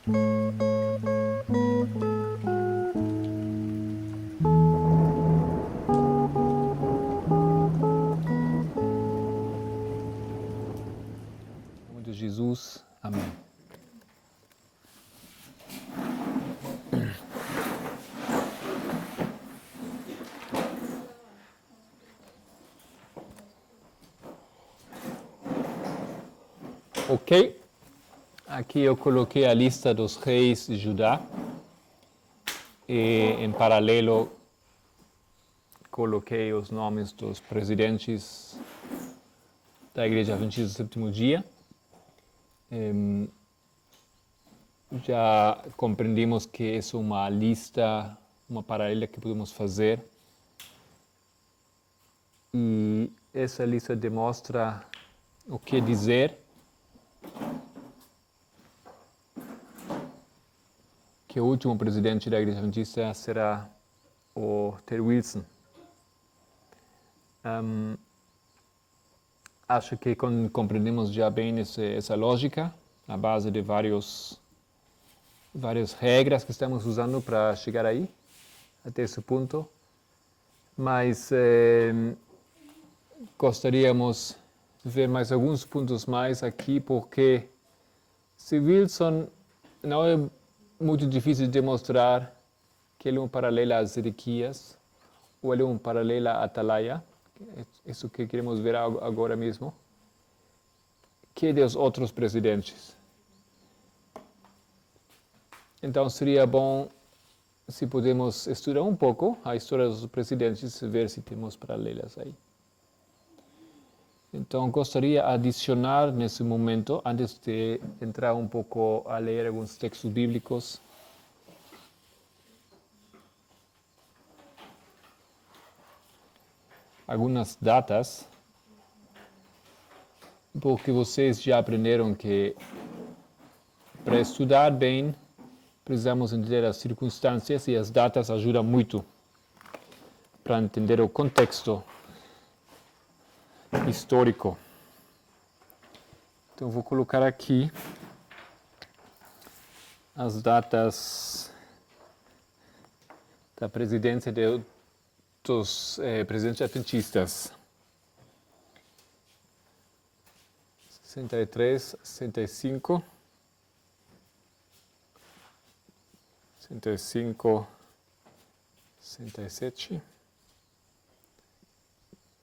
Em nome de Jesus, amém. Ok, aqui eu coloquei a lista dos reis de Judá e em paralelo coloquei os nomes dos presidentes da Igreja Adventista do Sétimo Dia. Já compreendimos que é uma lista, uma paralela que podemos fazer. E essa lista demonstra o que dizer que o último presidente da Igreja Adventista será o Ted Wilson. Acho que compreendemos já bem essa lógica, a base de várias regras que estamos usando para chegar aí, até esse ponto. Mas gostaríamos de ver mais alguns pontos mais aqui, porque se Wilson não é muito difícil de demonstrar que ele é um paralelo a Zedequias, ou ele é um paralelo a Atalaia, isso que queremos ver agora mesmo, que dos outros presidentes. Então seria bom se podemos estudar um pouco a história dos presidentes e ver se temos paralelas aí. Então gostaria de adicionar nesse momento, antes de entrar um pouco a ler alguns textos bíblicos, algumas datas, porque vocês já aprenderam que para estudar bem precisamos entender as circunstâncias e as datas ajudam muito para entender o contexto histórico. Então vou colocar aqui as datas da presidência dos presidentes adventistas. 63, 65, 65, 67,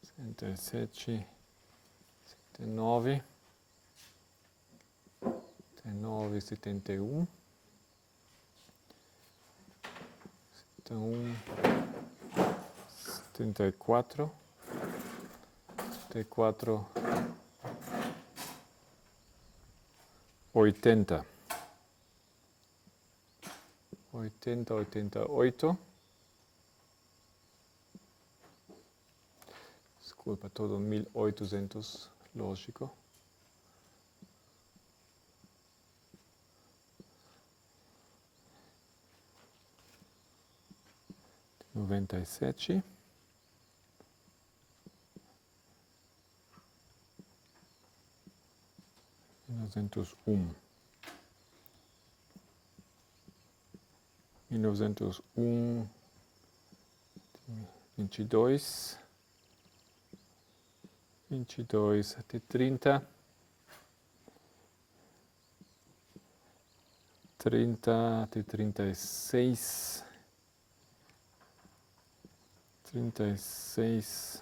67, 79, 79, 71, 71, 74, 74, 80, 80, 88, desculpa, todo 1800, lógico. 97, 1901, 1901, 22, 22 até 30, 30 até 36, 36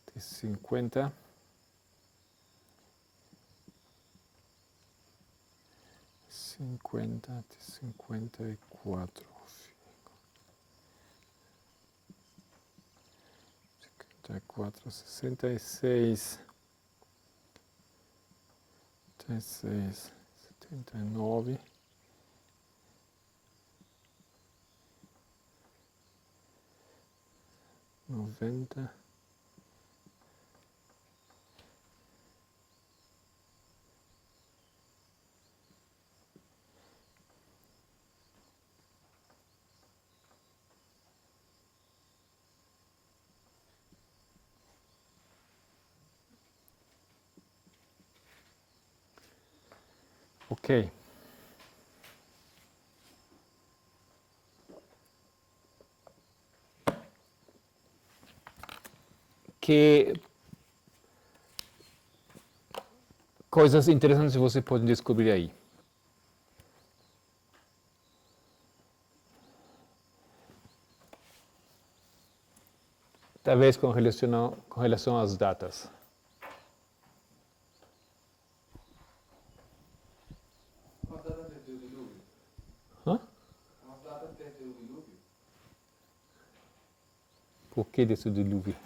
até 50, 50 até 54, 54, 66, 76, 79, 90, ok. que coisas interessantes você pode descobrir aí. Talvez com relação às datas. As datas desde o dilúvio? Hã? As datas desde o dilúvio? Por que desse dilúvio?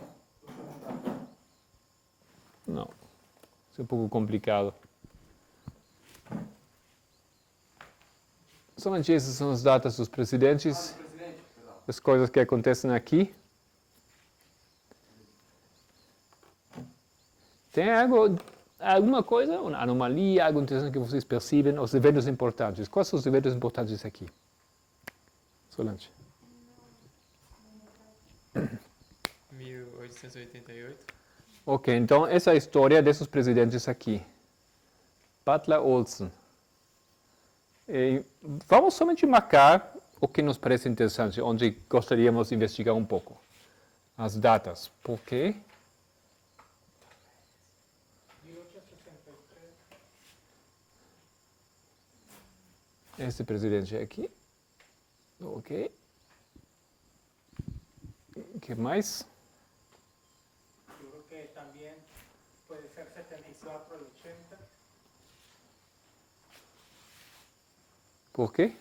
Não. Isso é um pouco complicado. Somente essas são as datas dos presidentes, Do presidente, perdão. as coisas que acontecem aqui. Tem alguma coisa, uma anomalia, algo interessante que vocês percebem, os eventos importantes. Quais são os eventos importantes aqui? Solange. 1888. Ok, então essa é a história desses presidentes aqui. Butler Olson. E vamos somente marcar o que nos parece interessante, onde gostaríamos de investigar um pouco. As datas. Por quê? 1863. Esse presidente aqui. Ok. O que mais? Yo creo que también puede ser 74 al 80. Por qué?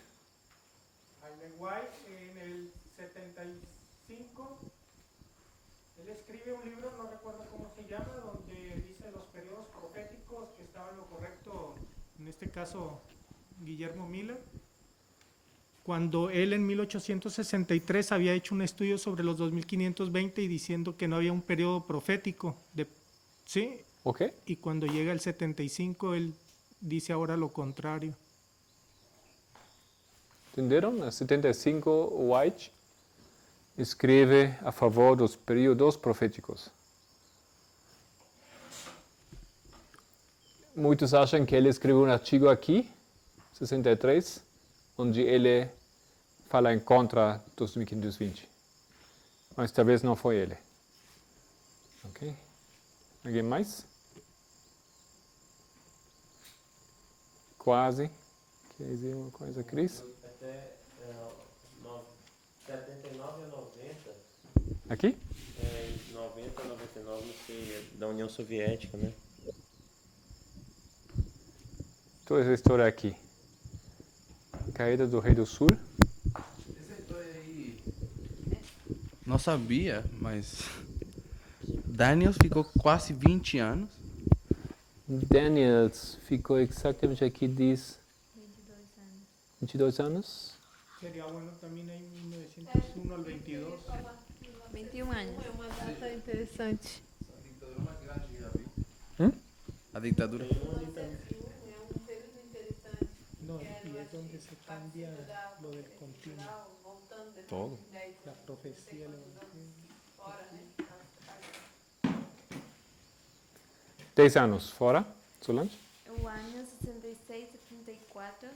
Jaime White en el 75, él escribe un libro, no recuerdo cómo se llama, donde dice los periodos proféticos que estaban lo correcto, en este caso Guillermo Miller, cuando él en 1863 había hecho un estudio sobre los 2520 y diciendo que no había un periodo profético, ¿sí? Ok. Y cuando llega el 75 él dice ahora lo contrario. Entenderam? Em 75, White escreve a favor dos períodos proféticos. Muitos acham que ele escreveu um artigo aqui, 63, onde ele fala em contra dos 1520. Mas talvez não foi ele. Ok? Alguém mais? Quase. Quer dizer uma coisa, Cris? Até 79 a 90, Aqui? 90 a 99, não sei, da União Soviética, né? Toda essa história aqui. Caída do Rei do Sul. Essa história aí. Não sabia, mas Daniel ficou quase 20 anos. Daniels ficou exatamente aqui, diz 22 anos. 22 anos. Sería bueno también ahí 1901 al 22. 21 anos. É uma data interessante. Essa ditadura mais grande que já vi. A ditadura. É um período interessante. No, y es donde se cambia lo del continuo, Voltando depois Todo. de 10 la profecía del fora, né? 10 anos fora, Solange. O ano 66 e 34,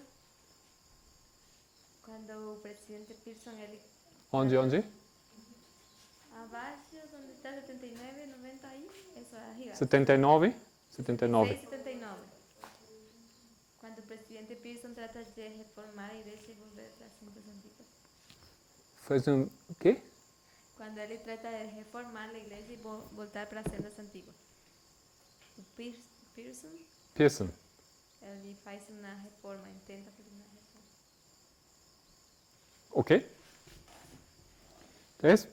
quando o presidente Pearson, ele Onde? abaixo, onde está 79, 90 aí, isso é arriba. 79? 79. 66 e 79. Quando o presidente Pearson trata de reformar a igreja e volver para as sendas antigas. Faz um quê? Quando ele trata de reformar a igreja e voltar para as sendas antigas. O Pearson, Pearson. ele faz uma reforma, tenta fazer uma reforma. Ok. 10.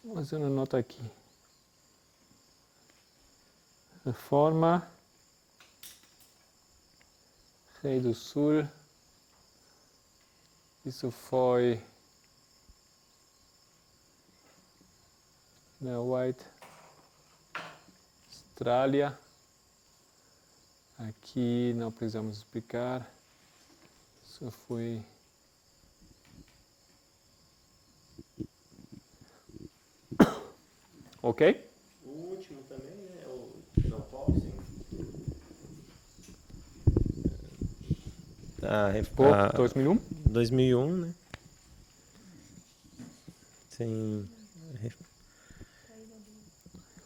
Vou fazer uma nota aqui. Reforma. Rei do Sul. Isso foi na White. Austrália. Aqui não precisamos explicar. Isso foi. Ok? O último também, né? O São Paulo, sim. Por 2001? 2001, né? Sem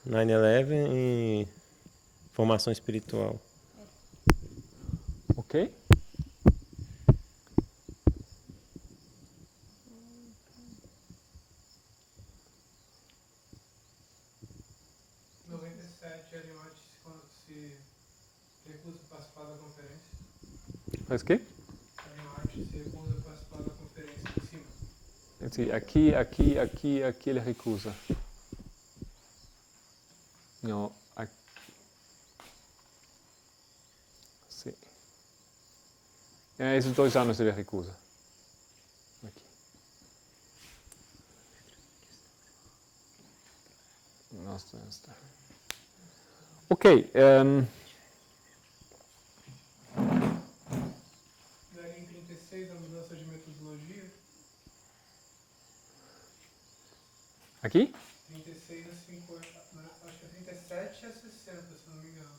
9/11 e formação espiritual. Ok? Em 97, Ariote, quando se recusa a participar da conferência. Faz quê? Ariote se recusa a participar da conferência em cima. Sim, aqui ele recusa. Não, aqui. Sim. Esses 2 anos ele recusa. Aqui. Nossa, está. Ok. E aí em 36, a mudança de metodologia. Aqui? 36 a 50, acho que é 37 a 60, se não me engano.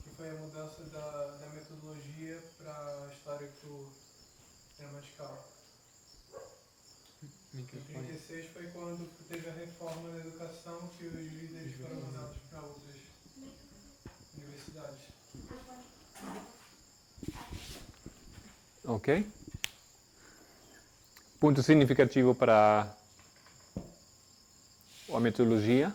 Que foi a mudança da metodologia para histórico gramatical. Em 36 foi quando teve a reforma da educação que os líderes foram mandados para outras universidades. Ok. Ponto significativo para a metodologia.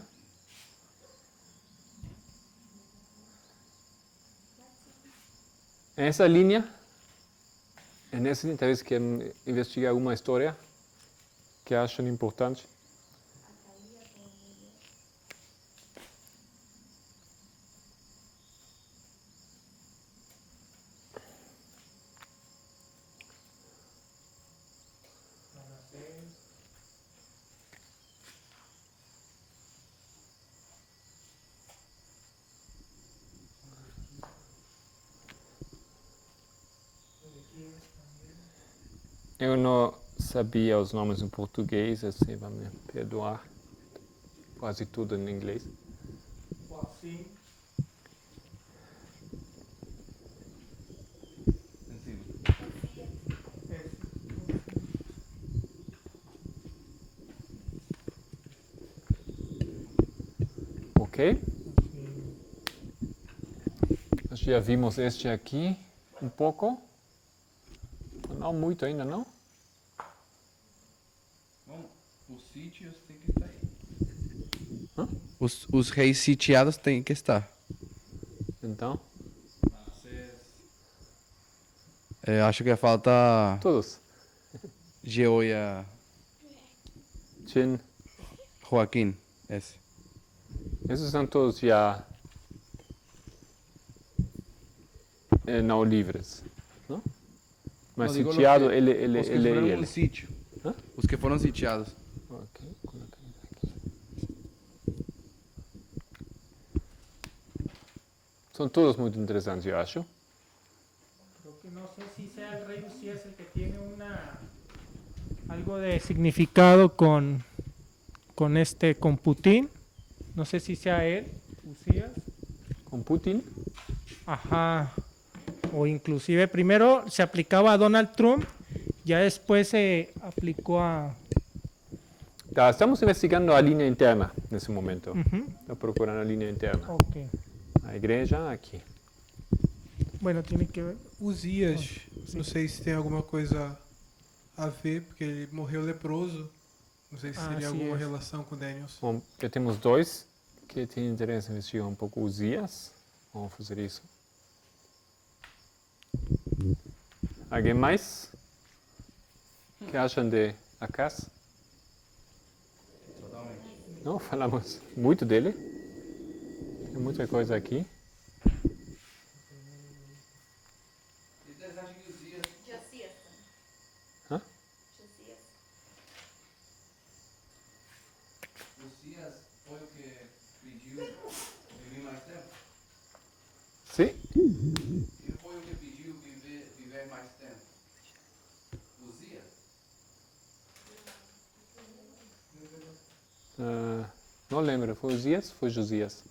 Essa linha, nessa linha, talvez querem investigar alguma história que acham importante. Eu não sabia os nomes em português, assim, vai me perdoar. Quase tudo em inglês. Assim, Ok? Nós já vimos este aqui um pouco. Não muito ainda, não? Bom, os sítios têm que estar aí. Hã? Os reis sitiados têm que estar. Então, Acho que falta todos. Jeoia Chin. Joaquim. Esse. Esses são todos já não livres. Não? Mas Não, digo sitiado, lo que- ele os que é foram ele. no sítio. Hã? Os que foram sitiados. Ok, colocando aqui. São todos muito interessantes, eu acho. creo que no sé si sea el rey Usías el que tiene algo de significado con Putin. No sé si sea él, Usías. Com Putin. Ajá. O inclusive primero se aplicaba a Donald Trump, ya después se aplicó a... Tá, estamos investigando a linha interna nesse momento. Ujú. Estou procurando a linha interna. Ok. A igreja aqui. Bueno, tiene que ver... Uzias, não sei se tem alguma coisa a ver, porque ele morreu leproso. Não sei se Ah, teria sim, alguma é. relação com Daniels. Bom, já temos 2 que têm interesse em investigar um pouco os dias. Vamos fazer isso. Alguém mais? O que acham de Acas? Não, falamos muito dele. Tem muita coisa aqui. E vocês acham que Uzias, Josias. Hã? Josias. Uzias foi o que pediu viver mais tempo? Sim. Ele foi o que pediu viver mais tempo? Uzias? Não lembro, foi Uzias? Foi Josias?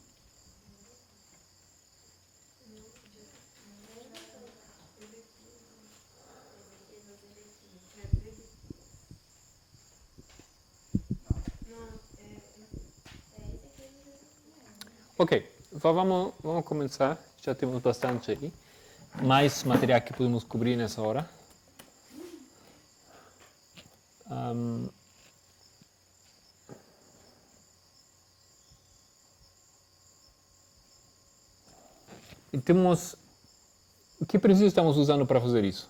Ok, vamos começar. Já temos bastante aí. Mais material que podemos cobrir nessa hora. E temos... Que princípio estamos usando para fazer isso?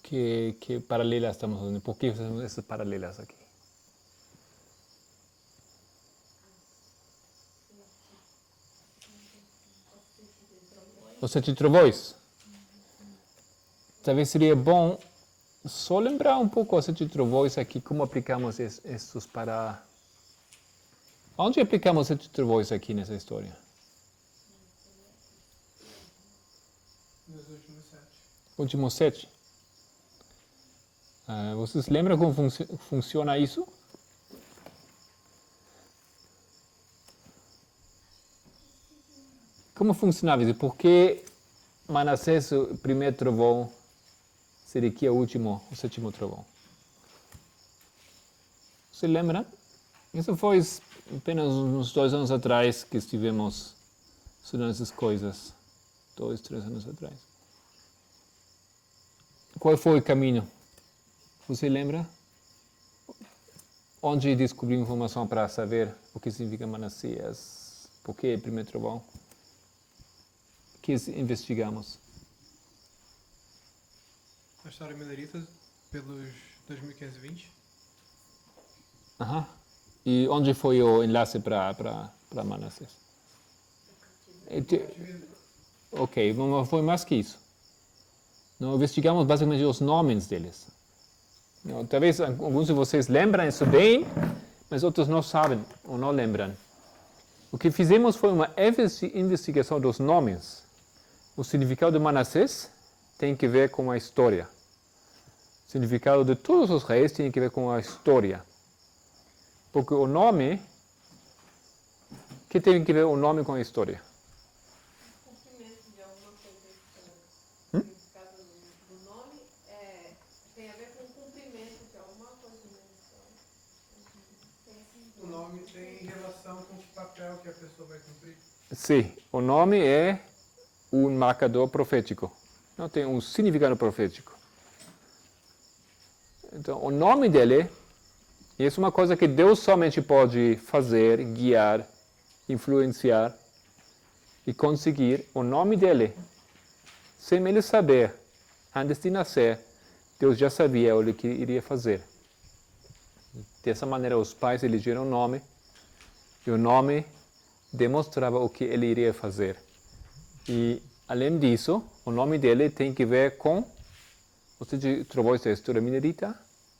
Que paralelas estamos usando? Por que usamos essas paralelas aqui? Os sete trovões. Talvez seria bom só lembrar um pouco os sete trovões aqui, como aplicamos estes para... Onde aplicamos os sete trovões aqui nessa história? Nos últimos 7. Últimos 7. Vocês lembram como funciona isso? Como funcionava isso? Por que Manassés, o primeiro trovão, Sedequias, o sétimo trovão? Você lembra? Isso foi apenas uns 2 anos atrás que estivemos estudando essas coisas. 2, 3 anos atrás. Qual foi o caminho? Você lembra? Onde descobri informação para saber o que significa Manassés? Por que primeiro trovão? O que investigamos? A história milerita pelos 2520. Aham. E onde foi o enlace para Manassés? Ok, mas foi mais que isso. Nós investigamos basicamente os nomes deles. Talvez alguns de vocês lembram isso bem, mas outros não sabem ou não lembram. O que fizemos foi uma investigação dos nomes. O significado de Manassés tem que ver com a história. O significado de todos os reis tem que ver com a história. Porque o nome... O que tem que ver o nome com a história? Cumprimento de alguma coisa da história. O significado do nome tem a ver com o cumprimento de alguma coisa na história. O nome tem relação com o papel que a pessoa vai cumprir. Sim, o nome é um marcador profético. Não tem um significado profético. Então, o nome dele, isso é uma coisa que Deus somente pode fazer, guiar, influenciar e conseguir. O nome dele, sem ele saber, antes de nascer, Deus já sabia o que iria fazer. Dessa maneira, os pais elegeram o nome, e o nome demonstrava o que ele iria fazer. E, além disso, o nome dele tem que ver com os sete trovões da história milerita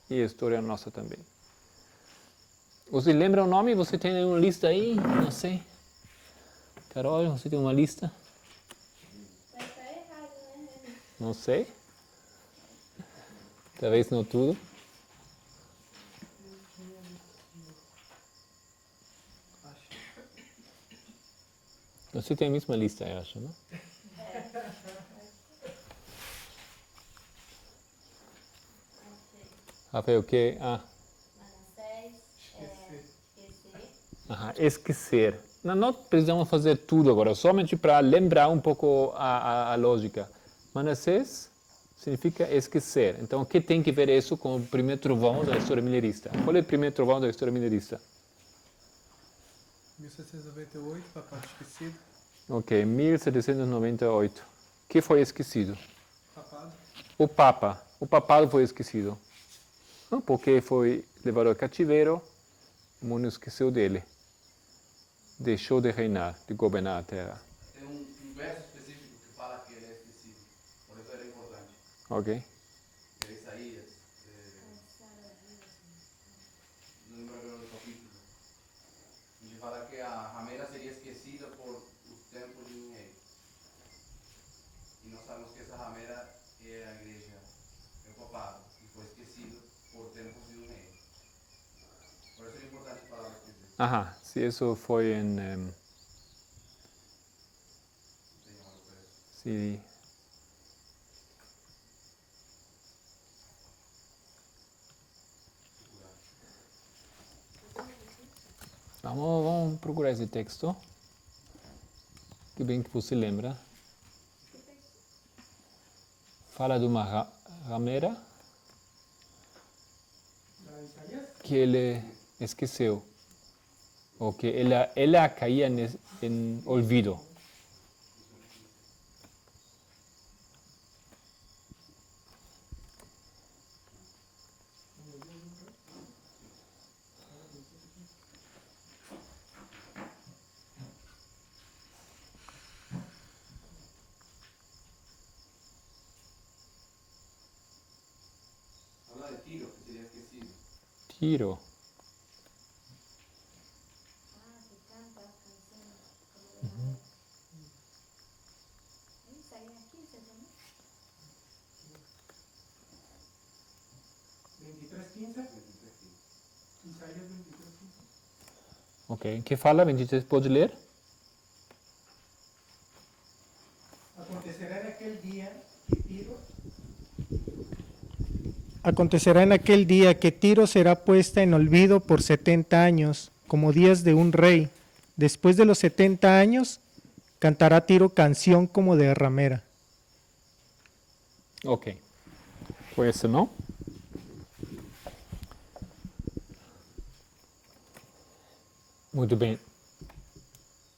e a história nossa também. Você lembra o nome? Você tem uma lista aí? Não sei. Carol, você tem uma lista? Vai estar errado, né? Não sei. Talvez não tudo. Você tem a mesma lista, eu acho, não? Rafael, o que? Manassés, esquecer. Esquecer. Não precisamos fazer tudo agora, somente para lembrar um pouco a lógica. Manassés significa esquecer. Então, o que tem que ver isso com o primeiro trovão da história milerista? Qual é o primeiro trovão da história milerista? 1798, Papado Esquecido. Ok, 1798. O que foi esquecido? Papado. O Papa. O papado foi esquecido. Não, porque foi levado ao cativeiro, o mundo esqueceu dele. Deixou de reinar, de governar a terra. Tem um verso específico que fala que ele é esquecido. Por isso era importante. Ok? É Isaías. Não lembro agora do capítulo. Ele fala que a ramera seria esquecida por os tempos de um rei. E nós sabemos que essa ramera é a igreja, é o papado, e foi esquecido por tempos de um rei. Por isso é importante falar sobre isso. Aham, se isso foi em... Tem algo para isso. se... Vamos procurar esse texto. Que bem que você lembra. Fala de uma ramera ¿La de Isaías? que ele esqueceu. Ou que ela caía em olvido. Habla de Tiro, que sería esquecido. Tiro. Isaías 23:15. Ok. Que fala? 23, pode ler? Acontecerá en aquel día que Tiro será puesta en olvido por 70 años, como días de un rey. Después de los 70 años, cantará Tiro canción como de ramera. Ok. Foi esse, não? Muito bem.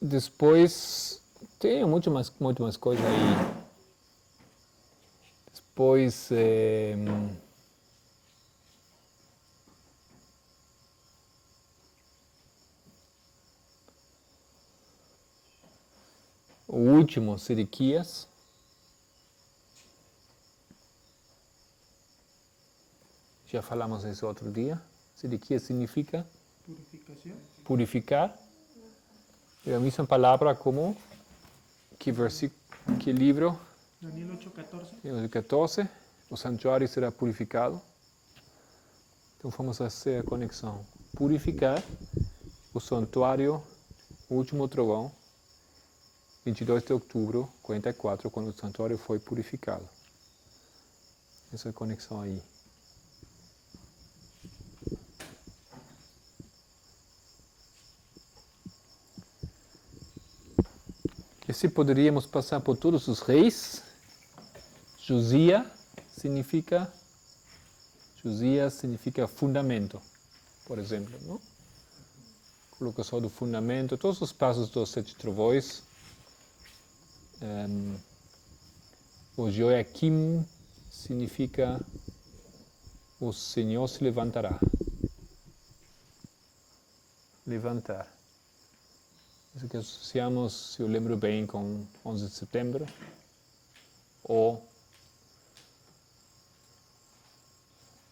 Depois, tem muito mais coisas aí. Depois, o último, Sedequias. Já falamos isso outro dia. Sedequias significa Purificación. purificar. É a mesma palavra como que livro? Daniel 8:14. Daniel 14. O santuário será purificado. Então vamos fazer a conexão. Purificar o santuário, o último trovão, 22 de outubro, 44, quando o santuário foi purificado. Essa é a conexão aí. E se poderíamos passar por todos os reis, Josias significa fundamento, por exemplo, não? Colocação do fundamento, todos os passos dos 7 trovões. O Joaquim significa o Senhor se levantará. Levantar. Isso que associamos, se eu lembro bem, com 11 de setembro, ou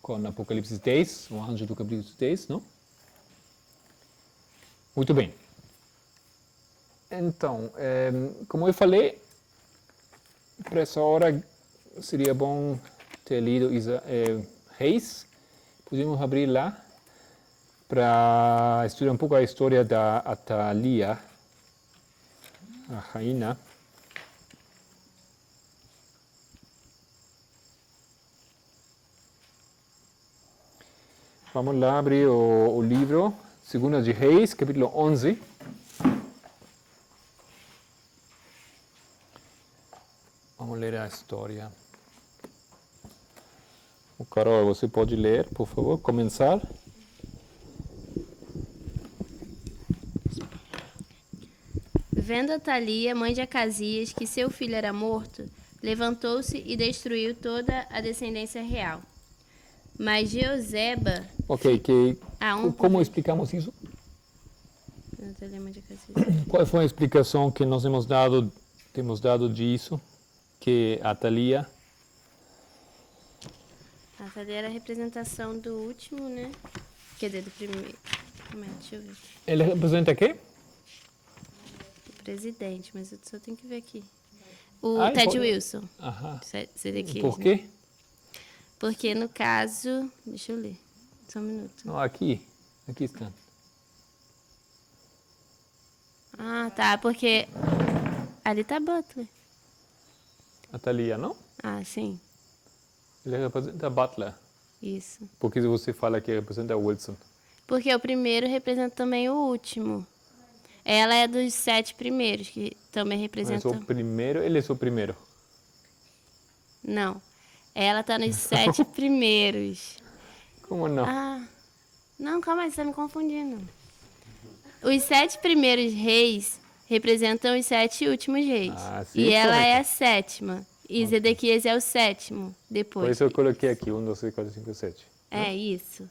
com Apocalipse 10, o anjo do Apocalipse 10, não? Muito bem. Então, como eu falei, para essa hora seria bom ter lido Reis. Podemos abrir lá para estudar um pouco a história da Atalia, a rainha. Vamos lá abrir o livro, 2 de Reis, capítulo 11. Vamos ler a história. O Carol, você pode ler, por favor, começar. Vendo Atalia, mãe de Acasias, que seu filho era morto, levantou-se e destruiu toda a descendência real. Mas Jeoseba... Ok, como explicamos isso? Atalia, mãe de Acasias. Qual foi a explicação que nós temos dado disso? Que Atalia... Atalia era a representação do último, né? Quer dizer, do primeiro. Deixa eu ver. Ele representa quê? Presidente, mas eu só tenho que ver aqui. O Ah, Ted pode- Wilson. Aham. Esse daqui. Por quê? Porque no caso... Deixa eu ler. Só um minuto. Não, aqui está. Ah, tá. Porque ali tá Butler. Atalia, não? Ah, sim. Ele representa Butler. Isso. Porque você fala que representa Wilson. Porque o primeiro representa também o último. Ela é dos 7 primeiros, que também Mas representam... o primeiro, ele é o primeiro. Não. Ela tá nos 7 primeiros. Como não? Ah, não, calma aí, você tá me confundindo. Os 7 primeiros reis representam os 7 últimos reis. Ah, sim, E ela correto. é a 7ª. E Zedequias é o 7º, depois. Por isso eu coloquei aqui 1, 2, 3, 4, 5, 7. É, isso.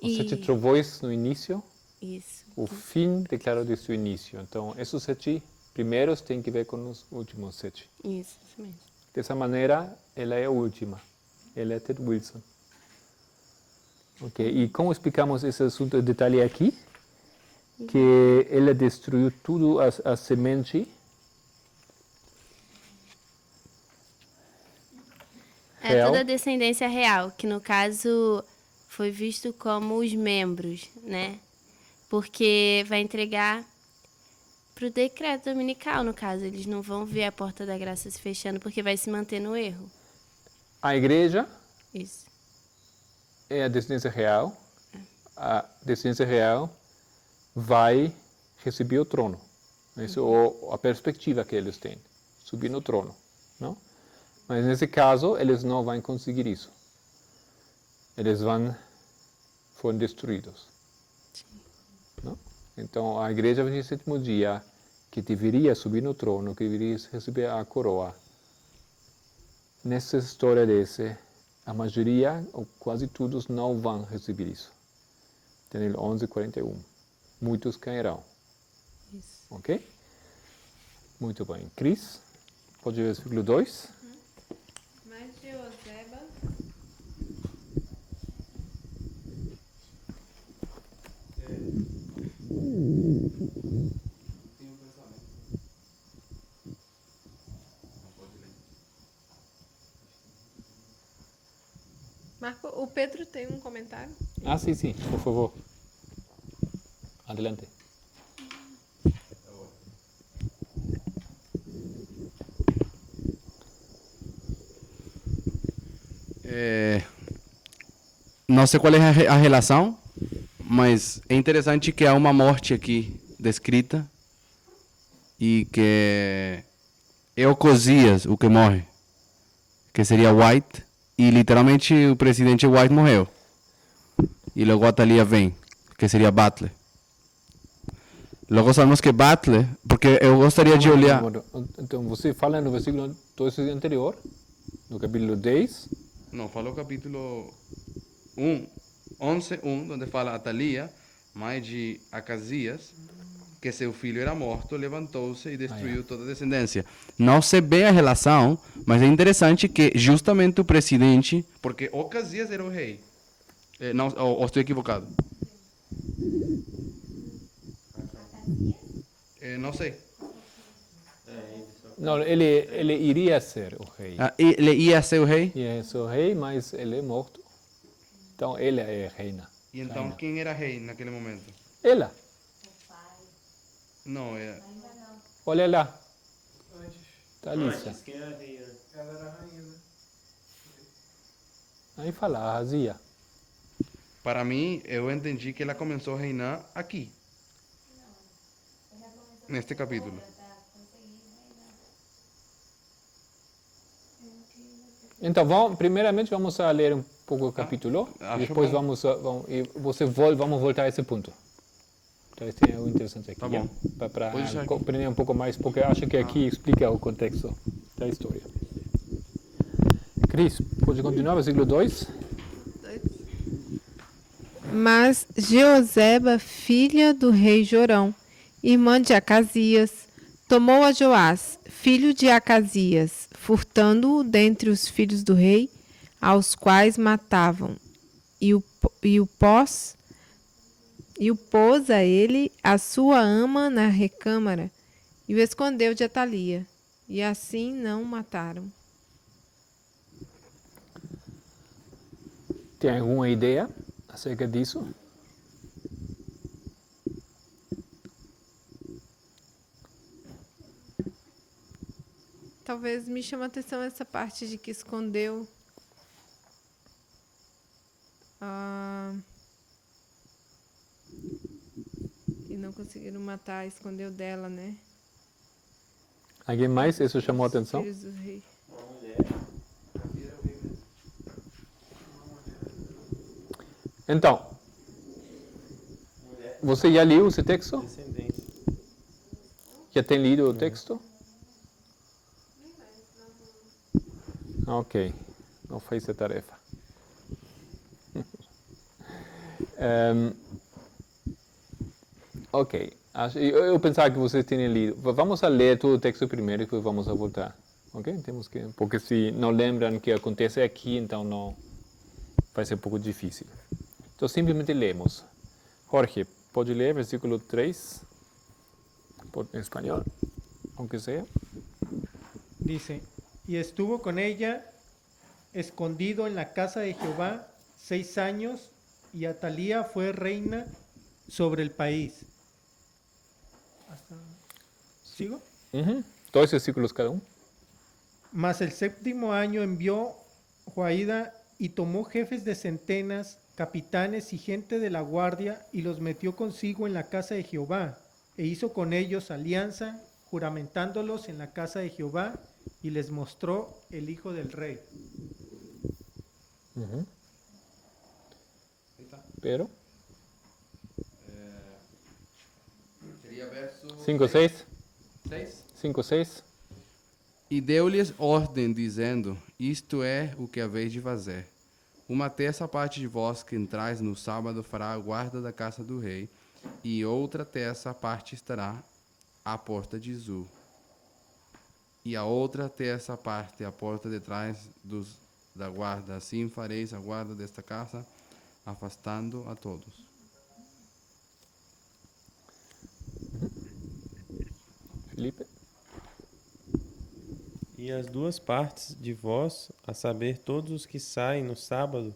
Os 7 trovões no início, Isso. o fim declarado desde o início. Então, esses 7 primeiros têm que ver com os últimos 7. Isso mesmo. Dessa maneira, ela é a última. Ela é Ted Wilson. Ok, e como explicamos esse assunto em detalhe aqui? Que ela destruiu tudo a semente. É Real. toda a descendência real, que no caso foi visto como os membros, né? Porque vai entregar pro decreto dominical, no caso. Eles não vão ver a porta da graça se fechando, porque vai se manter no erro. A igreja Isso. é a descendência real. A descendência real vai receber o trono. Essa é a perspectiva que eles têm. Subir no trono. Não? Mas nesse caso, eles não vão conseguir isso. Eles foram destruídos. Não? Então, a igreja vem no 7º dia, que deveria subir no trono, que deveria receber a coroa. Nessa história a maioria, ou quase todos, não vão receber isso. Daniel 11:41. Muitos cairão. Isso. Ok? Muito bem. Cris, pode ver o versículo 2. Mas Jeoseba Tem um pensamento. Não pode ler. Marco, o Pedro tem um comentário? Ah, sim, sim, por favor. Adelante. Não sei qual é a relação, mas é interessante que há uma morte aqui descrita e que é Ocosias o que morre, que seria White, e literalmente o presidente White morreu. E logo a Thalia vem, que seria Butler. Logo sabemos que Butler, porque eu gostaria de olhar... Então, você fala no versículo 2 anterior, no capítulo 10. Não, falou capítulo 11:1, onde fala Atalia, mãe de Acasias, que seu filho era morto, levantou-se e destruiu toda a descendência. Não se vê a relação, mas é interessante que justamente o presidente, porque Ocasias era o rei. Não, ou estou equivocado? Não sei. Não, ele iria ser o rei. Ele ia ser o rei? Ia ser o rei, mas ele é morto. Então, ela é reina. E então quem era rei naquele momento? Ela. Não, é... Olha lá. Antes, Thalissa. Antes, quem era rei? ela era a rainha, né? Aí fala, arrasia. Para mim, eu entendi que ela começou a reinar aqui. Neste capítulo. Então, primeiramente vamos a ler um pouco o capítulo. acho E depois bom. vamos voltar a esse ponto. Então, esse é o interessante aqui. Tá bom. Para Pode deixar aqui. compreender um pouco mais, porque eu acho que aqui explica o contexto da história. Cris, pode continuar, versículo 2. Mas Jeoseba, filha do rei Jorão, irmã de Acasias, tomou a Joás, filho de Acasias, furtando-o dentre os filhos do rei, aos quais matavam, e o pôs a ele a sua ama na recâmara, e o escondeu de Atalia, e assim não o mataram. Tem alguma ideia acerca disso? Talvez me chame a atenção essa parte de que escondeu. E não conseguiram matar, escondeu dela, né? Alguém mais? Isso chamou a atenção? Filhos do rei. Uma mulher. Então, você já leu esse texto? Descendência. Já tem lido o texto? Ok, não fez a tarefa. Ok, eu pensava que vocês tinham lido. Vamos a ler todo o texto primeiro e depois vamos a voltar. Ok? Temos que, porque se não lembram o que acontece aqui, então não vai ser um pouco difícil. Então simplesmente lemos. Jorge, pode ler versículo 3 em espanhol, aunque sea. Dice, y estuvo con ella escondido en la casa de Jehová 6 años, y Atalía fue reina sobre el país. ¿Sigo? Dois versículos cada um. Mas el 7º año envió Joaída y tomó jefes de centenas, capitanes y gente de la guardia, y los metió consigo en la casa de Jehová, e hizo con ellos alianza, juramentándolos en la casa de Jehová, y les mostró el hijo del rey. Pero. Sería verso 5, 6. 6. 5, 6. E deu-lhes ordem, dizendo: Isto é o que haveis de fazer. Uma terça parte de vós que entrais no sábado fará a guarda da casa do rei, e outra terça parte estará à porta de Zu. E a outra terça parte à porta de trás da guarda. Assim fareis a guarda desta casa, afastando a todos. Felipe. E as duas partes de vós, a saber, todos os que saem no sábado,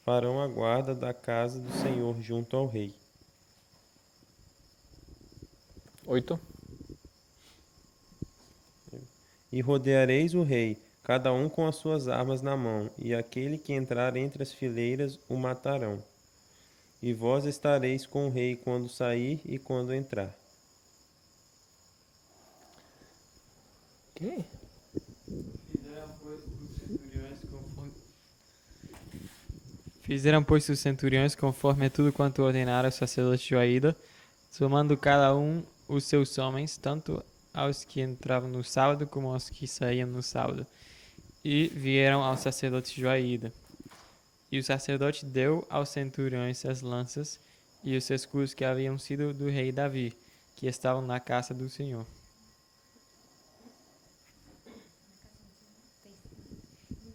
farão a guarda da casa do Senhor junto ao rei. 8. E rodeareis o rei, cada um com as suas armas na mão, e aquele que entrar entre as fileiras o matarão. E vós estareis com o rei quando sair e quando entrar. Ok. Fizeram, pois, os centuriões conforme a tudo quanto ordenara o sacerdote Joaída, somando cada um os seus homens, tanto aos que entravam no sábado como aos que saíam no sábado. E vieram ao sacerdote Joaída. E o sacerdote deu aos centuriões as lanças e os escudos que haviam sido do rei Davi, que estavam na casa do Senhor.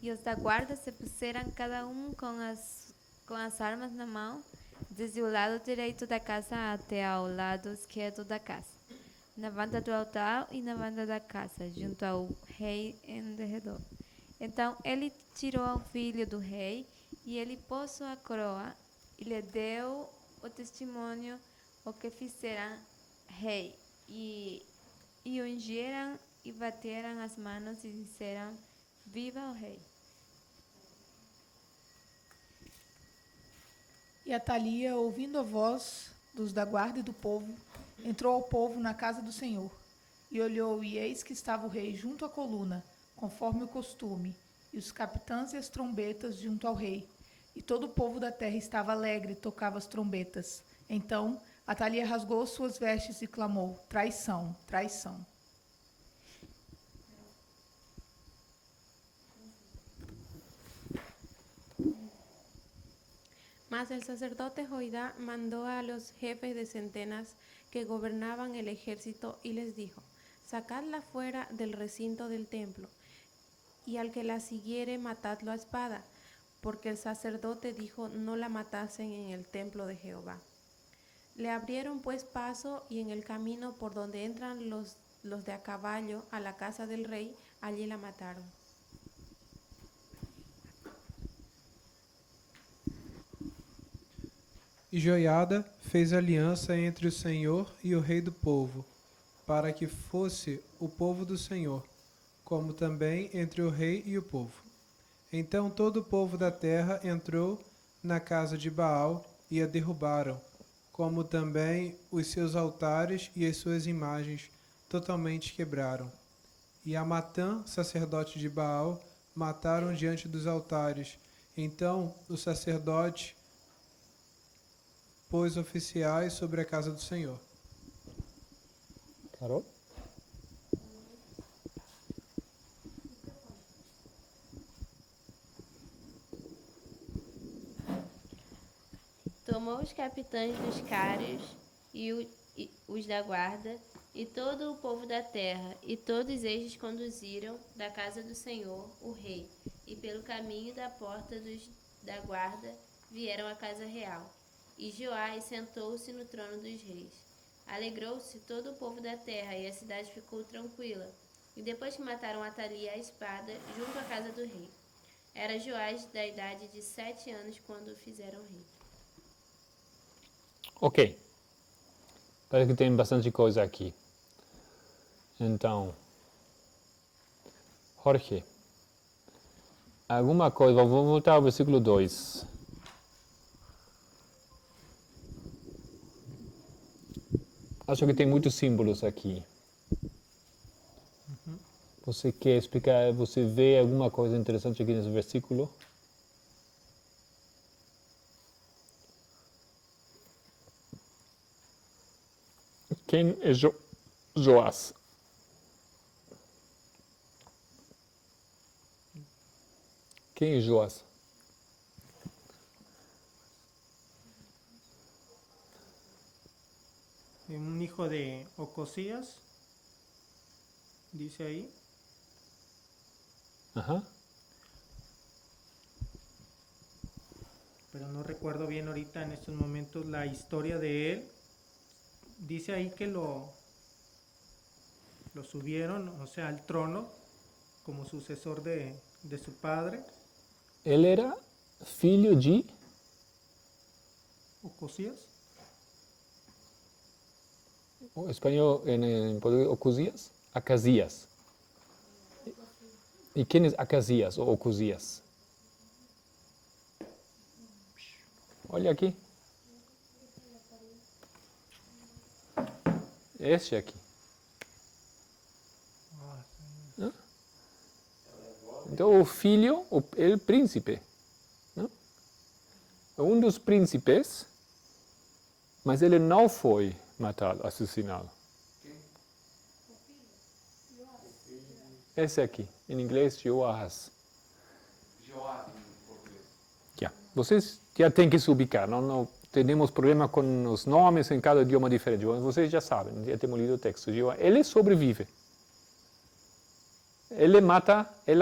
E os da guarda se puseram cada um com as armas na mão, desde o lado direito da casa até ao lado esquerdo da casa, na banda do altar e na banda da casa, junto ao rei em derredor. Então ele tirou o filho do rei, e ele pôs a coroa, e lhe deu o testemunho o que fizeram rei, e ungiram e bateram as mãos e disseram: Viva o rei! E Atalia, ouvindo a voz dos da guarda e do povo, entrou ao povo na casa do Senhor. E olhou, e eis que estava o rei junto à coluna, conforme o costume, e os capitães e as trombetas junto ao rei. E todo o povo da terra estava alegre e tocava as trombetas. Então Atalia rasgou suas vestes e clamou: Traição, traição. Mas el sacerdote Joiada mandó a los jefes de centenas que gobernaban el ejército y les dijo: Sacadla fuera del recinto del templo, y al que la siguiere matadlo a espada, porque el sacerdote dijo no la matasen en el templo de Jehová. Le abrieron pues paso, y en el camino por donde entran los de a caballo a la casa del rey, allí la mataron. E Joiada fez aliança entre o Senhor e o rei do povo, para que fosse o povo do Senhor, como também entre o rei e o povo. Então todo o povo da terra entrou na casa de Baal e a derrubaram, como também os seus altares e as suas imagens totalmente quebraram. E a Matã, sacerdote de Baal, mataram diante dos altares. Então o sacerdote pôs oficiais sobre a casa do Senhor. Carol? Tomou os capitães dos cários e os da guarda, e todo o povo da terra, e todos eles conduziram da casa do Senhor, o rei, e pelo caminho da porta da guarda vieram à casa real. E Joás sentou-se no trono dos reis. Alegrou-se todo o povo da terra, e a cidade ficou tranquila. E depois que mataram Atalia à espada, junto à casa do rei. Era Joás da idade de 7 anos quando o fizeram rei. Ok. Parece que tem bastante coisa aqui. Então, Jorge, alguma coisa, vamos voltar ao versículo 2. Acho que tem muitos símbolos aqui. Você quer explicar, você vê alguma coisa interessante aqui nesse versículo? Quem é Joás? Quem é Joás? Un hijo de Ocosías, dice ahí. Ajá. Pero no recuerdo bien ahorita en estos momentos la historia de él. Dice ahí que lo subieron, o sea, al trono como sucesor de su padre, Ele era filho de Ocosías. o espanhol em português, Ocosias? Acasias. E quem é Acasias ou Ocosias? Olha aqui. Este aqui. Hã? Então o filho, o príncipe. Não? É um dos príncipes, mas ele não foi matado, assassinado. Esse aqui, em inglês, Joás. Joás em português. Yeah. Vocês já têm que se ubicar, não temos problema com os nomes em cada idioma diferente. Vocês já sabem, já temos lido o texto. Ele sobrevive. Ela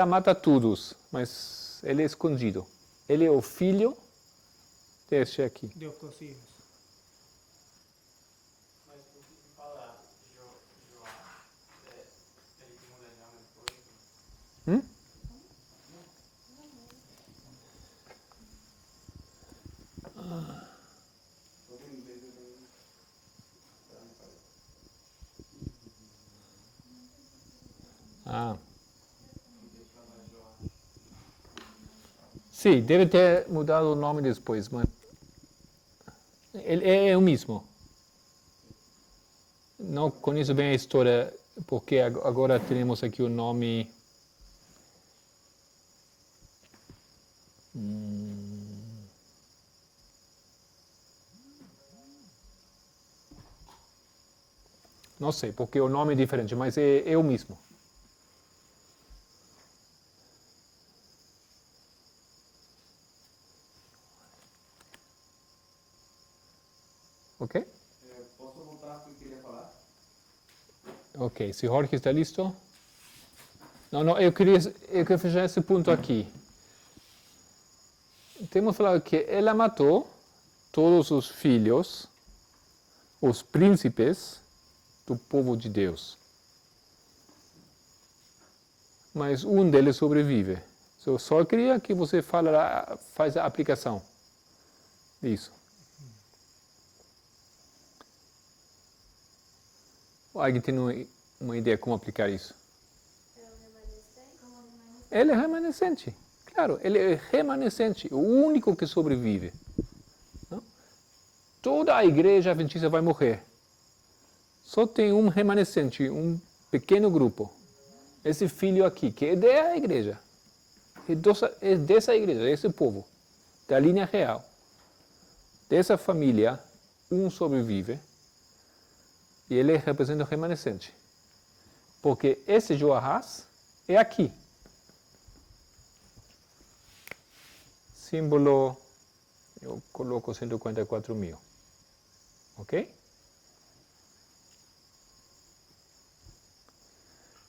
mata todos, mas ele é escondido. Ele é o filho deste aqui. De Ocosías. Mas por que fala Joás? Ele que muda de nome depois? Ah. Sim, deve ter mudado o nome depois, mas ele é o mesmo. Não conheço bem a história, porque agora temos aqui o nome. Não sei, porque o nome é diferente, mas é o mesmo. Ok? Posso voltar ao que eu queria falar? Ok, se Jorge está listo? Não, eu queria fechar esse ponto aqui. Temos falado que ela matou todos os filhos, os príncipes do povo de Deus. Mas um deles sobrevive. Eu só queria que você faz a aplicação disso. Alguém tem uma ideia como aplicar isso? Ele é remanescente. Claro, ele é remanescente, o único que sobrevive. Não? toda a igreja adventista vai morrer. Só tem um remanescente, um pequeno grupo. Esse filho aqui, que é da igreja. É dessa igreja, desse povo, da linha real. Dessa família, um sobrevive. E ele representa o remanescente. Porque esse Joahaz é aqui. Símbolo, eu coloco 144 mil. Ok?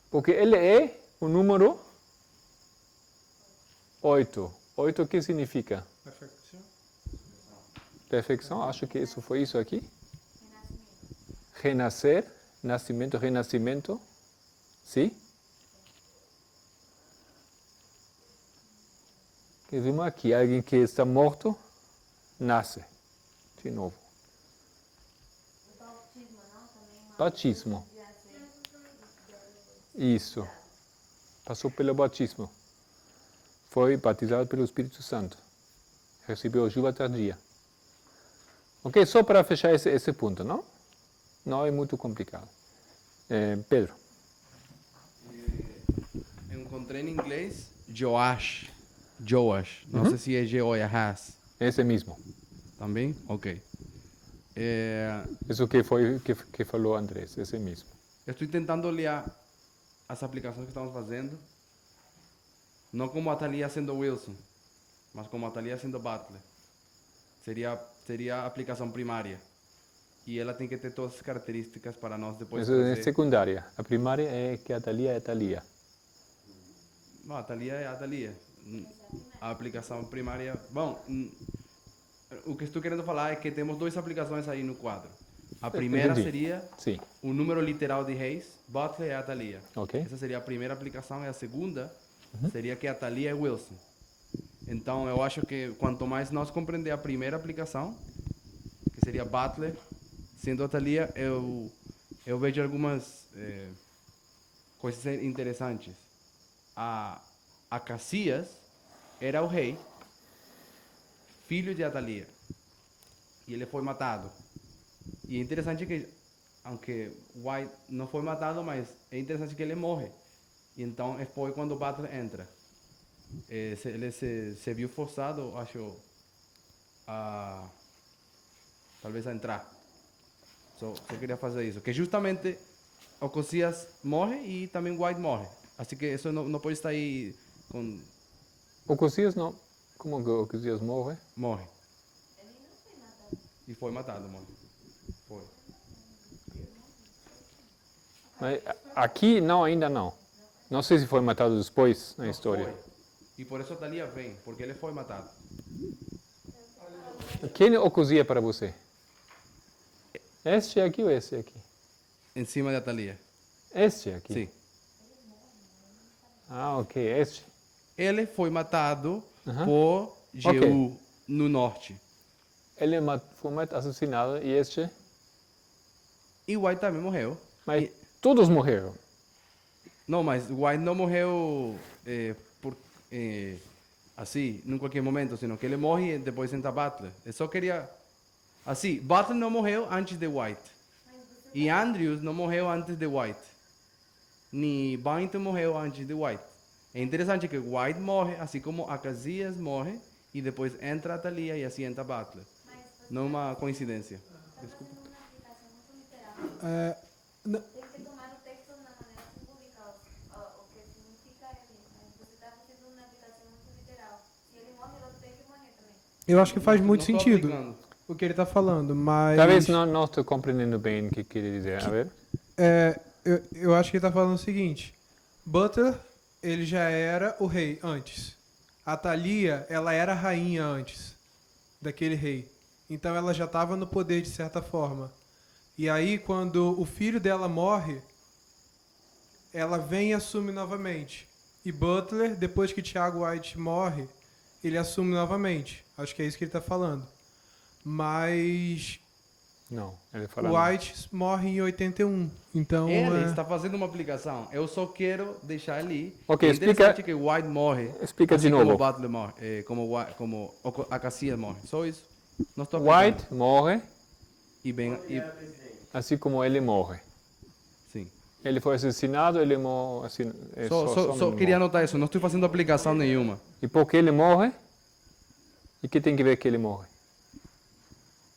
Porque ele é o número 8. 8 o que significa? Perfeição, acho que isso foi isso aqui. Renascer, nascimento, renascimento. Sim? Que vimos aqui, alguém que está morto, nasce de novo. Batismo. Isso. Passou pelo batismo. Foi batizado pelo Espírito Santo. Recebeu a chuva tardia. Ok, só para fechar esse ponto, não? Não é muito complicado. Pedro. Eu encontrei em inglês Joash. Não sei se é Jehoiahaz. Esse mesmo. Também? Ok. Isso que foi que falou Andrés, esse mesmo. Eu estou tentando olhar as aplicações que estamos fazendo, não como a Thalia sendo Wilson, mas como a Thalia sendo Butler. Seria a aplicação primária. E ela tem que ter todas as características para nós depois Isso é trazer. secundária. A primária é que a Thalia é Thalia. Bom, a Thalia é a Thalia. A aplicação primária... Bom, o que estou querendo falar é que temos duas aplicações aí no quadro. A primeira Entendi. seria Sim. o número literal de reis, Butler é a Thalia. Ok. Essa seria a primeira aplicação. E a segunda seria que a Thalia é Wilson. Então, eu acho que quanto mais nós compreender a primeira aplicação, que seria Butler, sendo a Thalia, eu vejo algumas coisas interessantes. Acasias era o rei, filho de Atalia, e ele foi matado. E é interessante que, aunque White não foi matado, mas é interessante que ele morre. E então foi quando Butler entra. Ele se viu forçado, acho, talvez a entrar. Só queria fazer isso. Que justamente Ocosias morre e também White morre. Assim que isso não pode estar aí com... Ocosias não. Como que Ocosias morre? Morre. E foi matado, morre. Foi. Mas aqui não, ainda não. Não sei se foi matado depois na história. Foi. E por isso Thalia vem, porque ele foi matado. Quem é Ocosias para você? Este aqui ou esse aqui? Em cima de Thalia. Este aqui? Sim. Ah, ok, este. Ele foi matado por Jeú no norte. Ele foi assassinado e este? E White também morreu. Mas todos morreram. Não, mas White não morreu assim, em qualquer momento, senão que ele morre e depois entra Butler. Eu só queria... Assim, Butler não morreu antes de White. E Andrews não morreu antes de White. Nem Boynton morreu antes de White. É interessante que White morre, assim como Acasias morre, e depois entra a Thalia e assim entra Butler. Não é uma coincidência. Desculpa. Não, Tem que tomar o texto de uma maneira simbólica, o que significa ele. Mas você está fazendo uma aplicação muito literal. Se ele morre, o outro tem que morrer também. eu acho que faz muito Não tô sentido aplicando. o que ele está falando, mas... Talvez não estou compreendendo bem o que queria dizer. A ver? Eu acho que ele está falando o seguinte. Butler, ele já era o rei antes. A Thalia, ela era a rainha antes daquele rei. Então ela já estava no poder de certa forma. E aí, quando o filho dela morre, ela vem e assume novamente. E Butler, depois que Thiago White morre, ele assume novamente. Acho que é isso que ele está falando. Mas Não, ele fala o não. White morre em 81. Então, Ele está fazendo uma aplicação. Eu só quero deixar ali. Ok, é explica- interessante que White morre. explica de assim novo. Como Butler morre, como Acasias morre. Só isso. Não estou aplicando. White morre E bem, e, Assim como ele morre. sim. Ele foi assassinado, ele morre. Assim, Só queria anotar isso, não estou fazendo aplicação nenhuma. E por que ele morre? E que tem que ver que ele morre?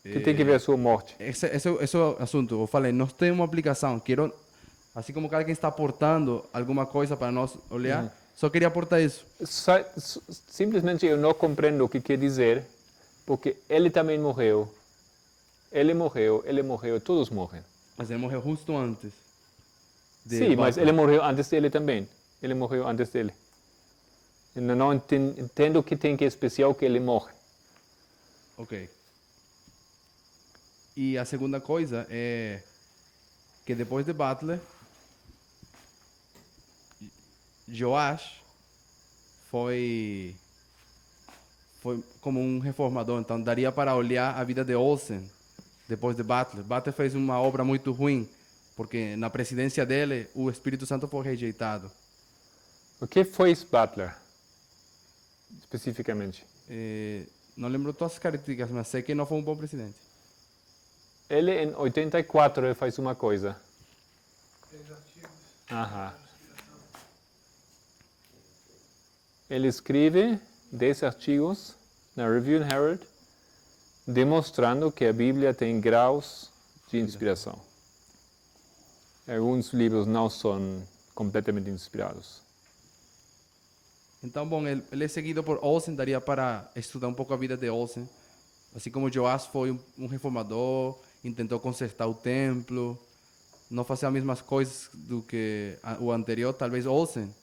Que tem que ver a sua morte? Esse é o assunto. Eu falei, não tem uma aplicação. Quero, assim como cada quem está aportando alguma coisa para nós olhar, só queria aportar isso. Simplesmente eu não compreendo o que quer dizer, porque ele também morreu. Ele morreu, todos morrem. Mas ele morreu justo antes. Sim, mas ele morreu antes dele também. Ele morreu antes dele. Eu não entendo o que tem que é especial que ele morre. Ok. E a segunda coisa é que depois de Butler, Joash foi como um reformador. Então daria para olhar a vida de Olsen depois de Butler. Butler fez uma obra muito ruim, porque na presidência dele o Espírito Santo foi rejeitado. O que fez Butler, especificamente? Não lembro todas as características, mas sei que não foi um bom presidente. Ele, em 84, ele faz uma coisa. Aham. Ele escreve 10 artigos na Review and Herald, demonstrando que a Bíblia tem graus de inspiração. Alguns livros não são completamente inspirados. Então, bom, ele é seguido por Olsen, daria para estudar um pouco a vida de Olsen. Assim como Joás foi um reformador, tentou consertar o templo, não fazia as mesmas coisas do que o anterior, talvez Olsen.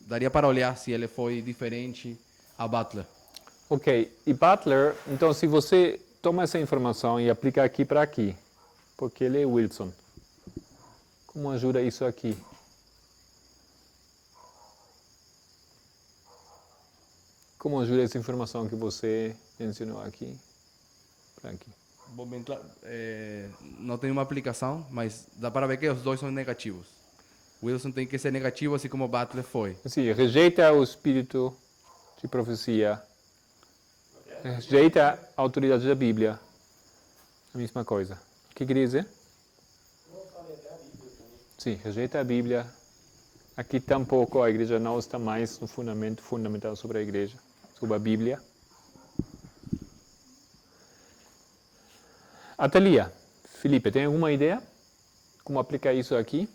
Daria para olhar se ele foi diferente a Butler. Ok, e Butler, então se você toma essa informação e aplica aqui para aqui, porque ele é Wilson, como ajuda isso aqui? Como ajuda essa informação que você mencionou aqui para aqui? Bom, bem claro, não tem uma aplicação, mas dá para ver que os dois são negativos. Wilson tem que ser negativo, assim como Butler foi. Sim, rejeita o espírito de profecia, rejeita a autoridade da Bíblia, a mesma coisa. O que queria dizer? Sim, rejeita a Bíblia. Aqui tampouco a igreja não está mais no fundamento fundamental sobre a igreja, sobre a Bíblia. Atalia, Felipe, tem alguma ideia? Como aplicar isso aqui?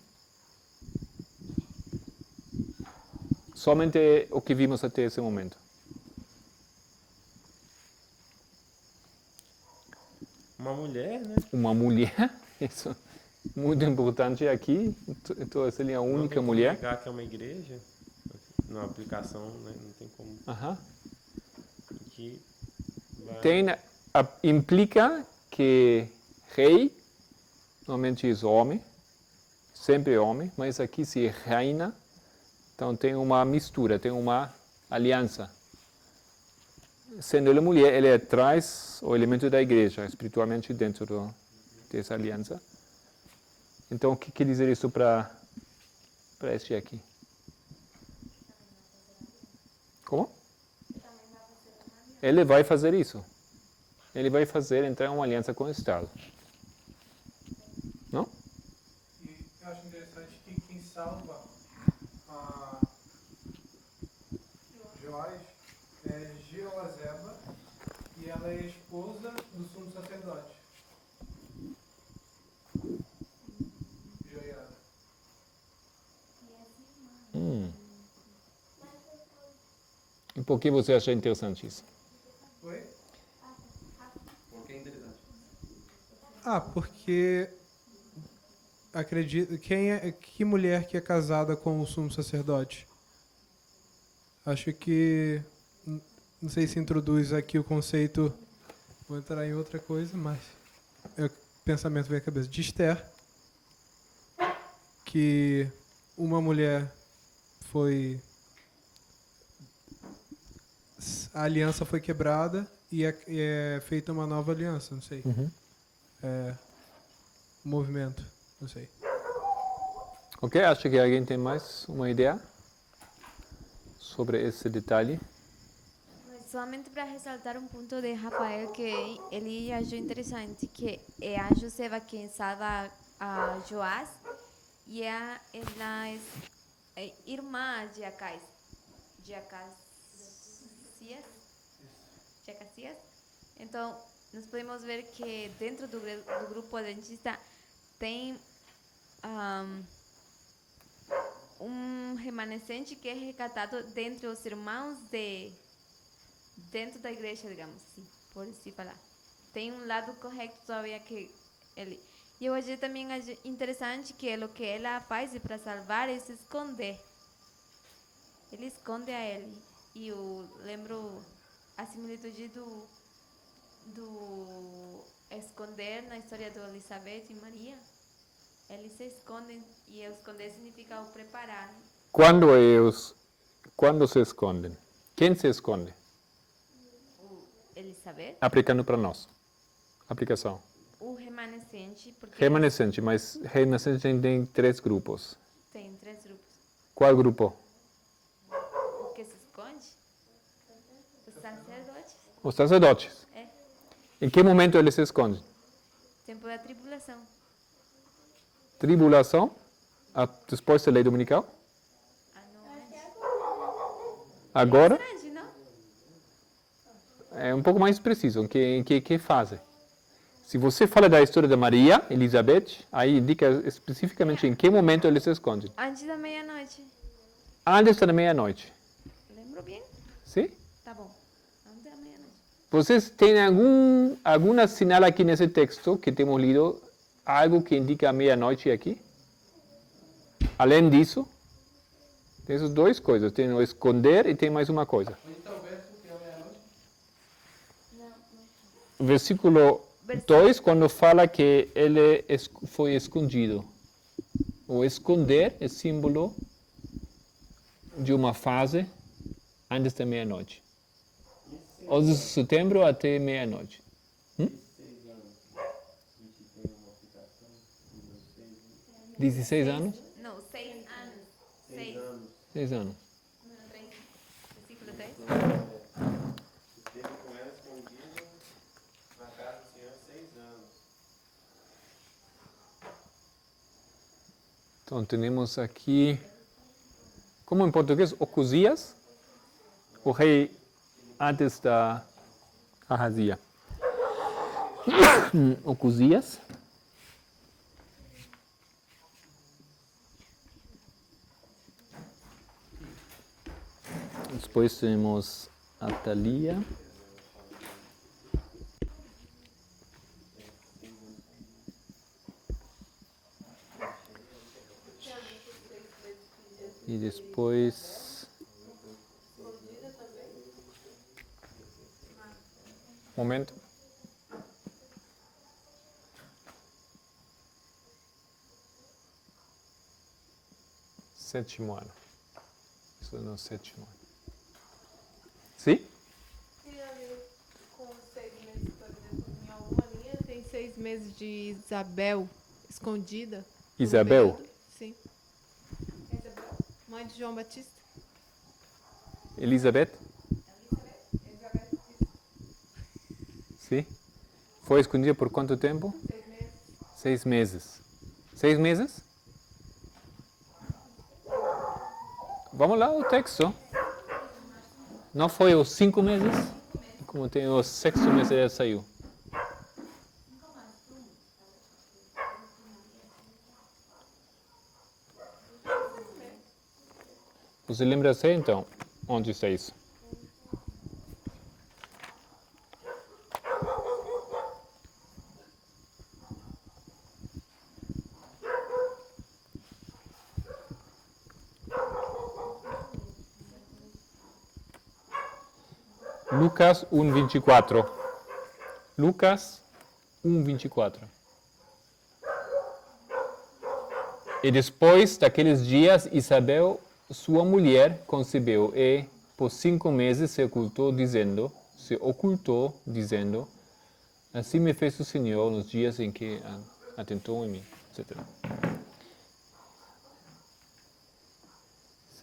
Somente o que vimos até esse momento. Uma mulher, né? Uma mulher, isso é muito importante aqui. Então, essa é a única mulher. Não tem como negar que é uma igreja, na aplicação, né? Não tem como. Aham. Que vai... Implica que rei, normalmente é homem, sempre homem, mas aqui se reina, então tem uma mistura, tem uma aliança. Sendo ele mulher, ele traz o elemento da igreja, espiritualmente dentro dessa aliança. Então, o que quer dizer isso para este aqui? Como? Ele vai fazer isso. Ele vai fazer, entrar uma aliança com o Estado. Não? E eu acho interessante que quem salva a Joás é Jeozeba e ela é esposa do sumo sacerdote. Joiada. E por que você acha interessante isso? Oi? Por que é interessante? Porque acredito, que mulher que é casada com o sumo sacerdote? Acho que não sei se introduz aqui o conceito, vou entrar em outra coisa, mas o pensamento vem à cabeça de Esther, que uma mulher foi, a aliança foi quebrada e é feita uma nova aliança, não sei. Movimento, não sei. Ok, acho que alguém tem mais uma ideia sobre esse detalhe. Mas somente para ressaltar um ponto de Rafael que ele achou interessante, que é a Joseba quem salva a Joás e ela é irmã de Acais. De Acasias. De Acasias. Então, nós podemos ver que dentro do grupo adventista tem um remanescente que é resgatado dentre os irmãos dentro da igreja, digamos assim, por assim falar. Tem um lado correto todavía que ele. E eu achei também interessante que o que ela faz para salvar é se esconder. Ele esconde a ele. E eu lembro a similitude do esconder na história de Elizabeth e Maria. Eles se escondem e esconder significa o preparar. Quando se escondem? Quem se esconde? Elizabeth. Aplicando para nós. Aplicação. O remanescente. Porque Remanescente, mas remanescente tem 3 grupos. Tem 3 grupos. Qual grupo? O que se esconde? Os sacerdotes. Os sacerdotes. É. Em que momento eles se escondem? Tempo da tribulação. Tribulação? Depois da lei dominical? Agora? Grande, não? É um pouco mais preciso. Em que fase? Se você fala da história da Maria, Elizabeth, aí indica especificamente em que momento eles se escondem. Antes da meia-noite. Antes da meia-noite. Lembro bem? Sim? Tá bom. Antes da meia-noite. Vocês têm algum sinal aqui nesse texto que temos lido? Algo que indica a meia-noite aqui? Além disso, tem essas 2 coisas. Tem o esconder e tem mais uma coisa. Onde está o verso que é a meia-noite? Versículo 2, quando fala que ele foi escondido. O esconder é símbolo de uma fase antes da meia-noite. 11 de setembro até meia-noite. 16 anos? Não, 6 anos. 6 anos. Número 3. Versículo 3. Esteve com ela escondido na casa do Senhor 6 anos. Então, temos aqui, como em português, Ocosias, o rei antes da Ahazia. Ocosias. Depois temos Atalia. E depois... Momento. Sétimo ano. Isso é no 7º ano. Sim? Tem a ver com 6 meses, por exemplo, em alguma linha tem 6 meses de Isabel escondida. Isabel? Sim. Isabel, mãe de João Batista. Elizabeth? Sim. Foi escondida por quanto tempo? 6 meses. 6 meses? Vamos lá, o texto. Não foi os 5 meses? Como tem o 6º mês, ele saiu. Você lembra-se então? Onde está isso? Lucas 1:24. Lucas 1:24. E depois daqueles dias, Isabel, sua mulher, concebeu e, por 5 meses, se ocultou, dizendo, assim me fez o Senhor nos dias em que atentou em mim, etc.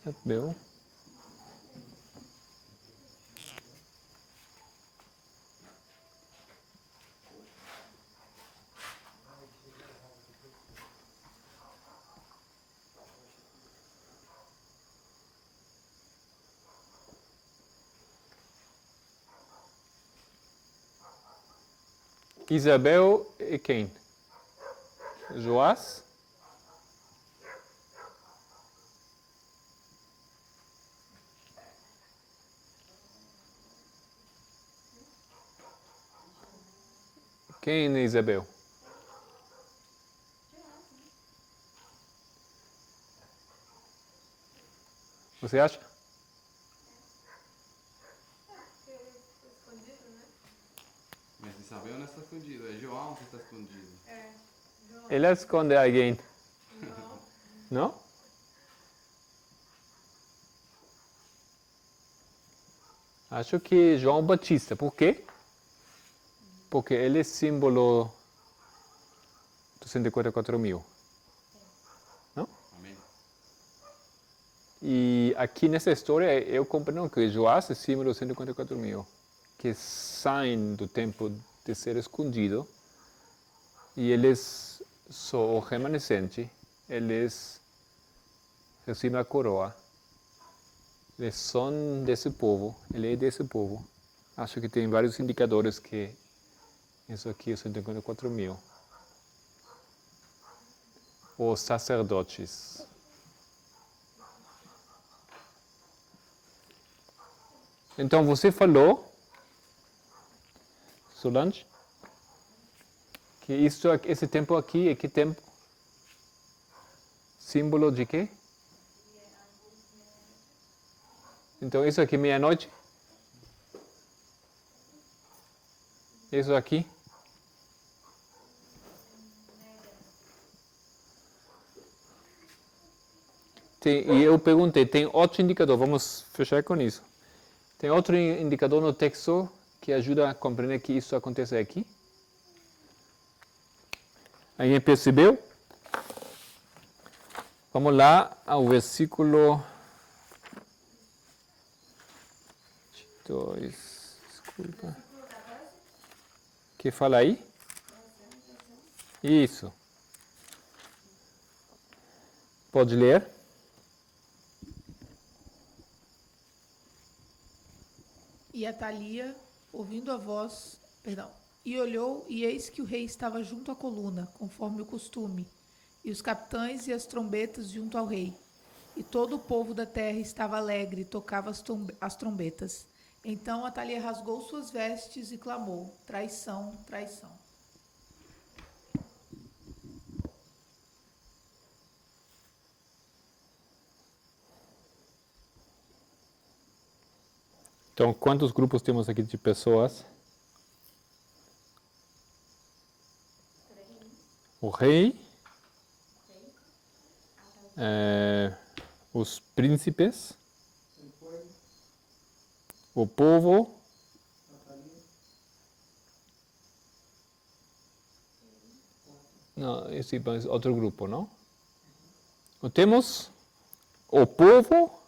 Isabel. Isabel e quem? Joás? Quem é Isabel? Você acha? Mas Isabel não está escondido, é João que está escondido. Ele esconde alguém. Não? Acho que João Batista. Por quê? Porque ele é símbolo dos 144.000. Não? Amém. E aqui nessa história eu compreendo que Joás é símbolo dos 144.000, que saem do tempo de ser escondido e eles são o remanescente, eles recebem a coroa, eles são desse povo, ele é desse povo. Acho que tem vários indicadores que isso aqui é 154.000. Os sacerdotes. Então você falou, Solange, que esse tempo aqui é que tempo? Símbolo de quê? Então isso aqui é meia-noite? Isso aqui? E eu perguntei, tem outro indicador, vamos fechar com isso. Tem outro indicador no texto que ajuda a compreender que isso acontece aqui? Alguém percebeu? Vamos lá ao versículo 2. Desculpa. Que fala aí? Isso. Pode ler? E Atalia, ouvindo a voz, e olhou, e eis que o rei estava junto à coluna, conforme o costume, e os capitães e as trombetas junto ao rei. E todo o povo da terra estava alegre e tocava as trombetas. Então Atalia rasgou suas vestes e clamou: traição, traição. Então, quantos grupos temos aqui de pessoas? O rei, os príncipes, o povo, não, esse é outro grupo, não? Temos o povo,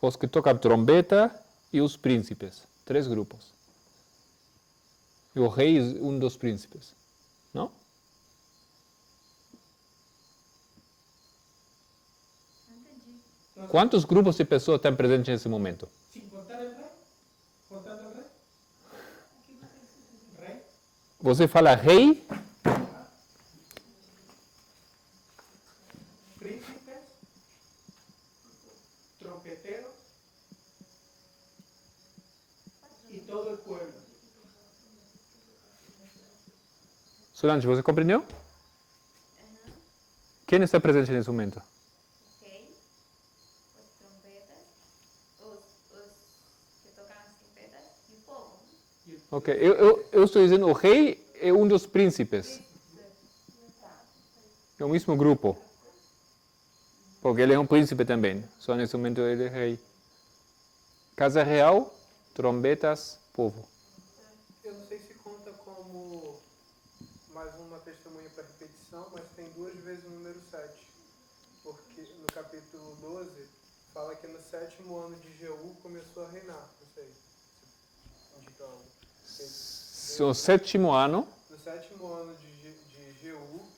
os que tocam trombeta e os príncipes. 3 grupos. E o rei é um dos príncipes. Não? Quantos grupos de pessoas estão presentes nesse momento? Sin contar el rey. Contando el rey. Rey. Você fala rei, Príncipes. Trompeteros. Y todo el pueblo. Solange, você compreendeu? Quem está presente nesse momento? Ok. Os trompetas, os que tocam as trompetas e o povo. Ok, eu estou dizendo o rei é um dos príncipes. É o mesmo grupo. Porque ele é um príncipe também. Só nesse momento ele é rei. Casa real, trombetas, povo. Eu não sei se conta como mais uma testemunha para repetição, mas tem 2 vezes o número 7. Porque no capítulo 12 fala que no 7º ano de Jeú começou a reinar. Não sei. Indica algo. No 7º ano, No 7º ano de Jeú,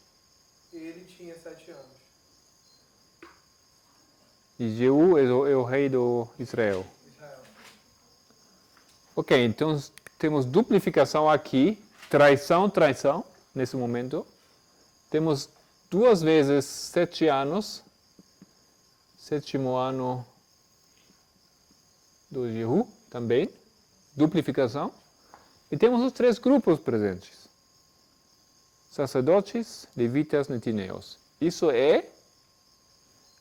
ele tinha 7 anos. e Jeú é o rei do Israel. Israel. Ok, então temos duplicação aqui traição, nesse momento. Temos 2 vezes 7 anos, 7º ano do Jehu também, duplicação. E temos os 3 grupos presentes. Sacerdotes, levitas, netineus. Isso é,